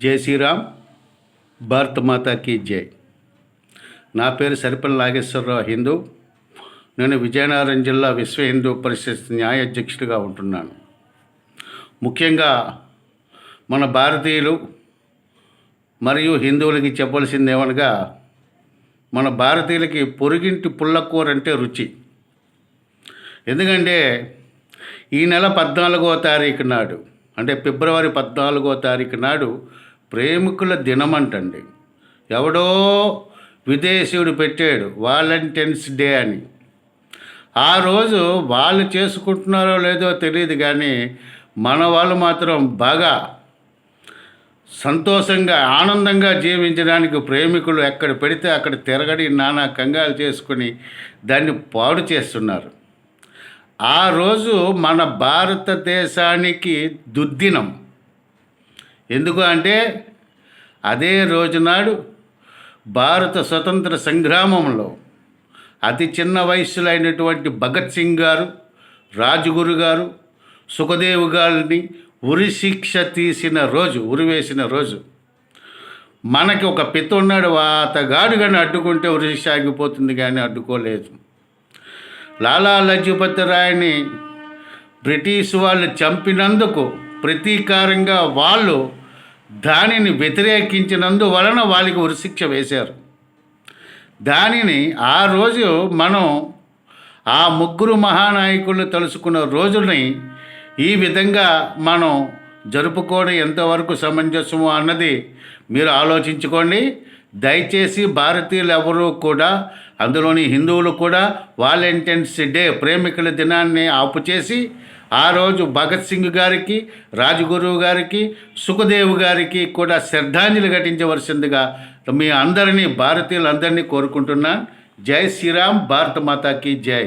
జై శ్రీరామ్. భారత మాతాకి జై. నా పేరు సరిపల్లి నాగేశ్వరరావు, హిందూ. నేను విజయనగరం జిల్లా విశ్వ హిందూ పరిషత్ న్యాయ అధ్యక్షుడిగా ఉంటున్నాను. ముఖ్యంగా మన భారతీయులు మరియు హిందువులకి చెప్పవలసింది ఏమనగా, మన భారతీయులకి పొరుగింటి పుల్లకూర అంటే రుచి. ఎందుకంటే ఈ నెల 14వ తారీఖు నాడు, అంటే ఫిబ్రవరి 14వ తారీఖు నాడు ప్రేమికుల దినమంటండి. ఎవడో విదేశీయుడు పెట్టాడు వాలంటైన్స్ డే అని. ఆ రోజు వాళ్ళు చేసుకుంటున్నారో లేదో తెలియదు, కానీ మన వాళ్ళు మాత్రం బాగా సంతోషంగా ఆనందంగా జీవించడానికి ప్రేమికులు ఎక్కడ పెడితే అక్కడ తిరగడి నానా కంగాలు చేసుకుని దాన్ని పాడు చేస్తున్నారు. ఆ రోజు మన భారతదేశానికి దుర్దినం. ఎందుకు అంటే అదే రోజునాడు భారత స్వతంత్ర సంగ్రామంలో అతి చిన్న వయస్సులో అయినటువంటి భగత్ సింగ్ గారు, రాజ్గురు గారు, సుఖదేవ్ గారిని ఉరిశిక్ష తీసిన రోజు, ఉరివేసిన రోజు. మనకి ఒక పిత ఉన్నాడు, అతగాడు కానీ అడ్డుకుంటే ఉరిశిక్ష ఆగిపోతుంది, కానీ అడ్డుకోలేదు. లాలా లజపత్ రాయ్ని బ్రిటిష్ వాళ్ళు చంపినందుకు ప్రతీకారంగా వాళ్ళు దానిని వ్యతిరేకించినందువలన వాళ్ళకి ఉరిశిక్ష వేశారు. దానిని ఆ రోజు మనం ఆ ముగ్గురు మహానాయకులు తలుసుకున్న రోజుని ఈ విధంగా మనం జరుపుకోవడం ఎంతవరకు సమంజసము అన్నది మీరు ఆలోచించుకోండి. దయచేసి భారతీయులు ఎవరూ కూడా, అందులోని హిందువులు కూడా వాలంటైన్స్ డే ప్రేమికుల దినాన్ని ఆపు చేసి ఆ రోజు భగత్ సింగ్ గారికి, రాజ్గురు గారికి, సుఖదేవ్ గారికి కూడా శ్రద్ధాంజలి ఘటించవలసిందిగా మీ అందరినీ, భారతీయులందరినీ కోరుకుంటున్నాను. జై శ్రీరామ్. భారత మాతాకి జై.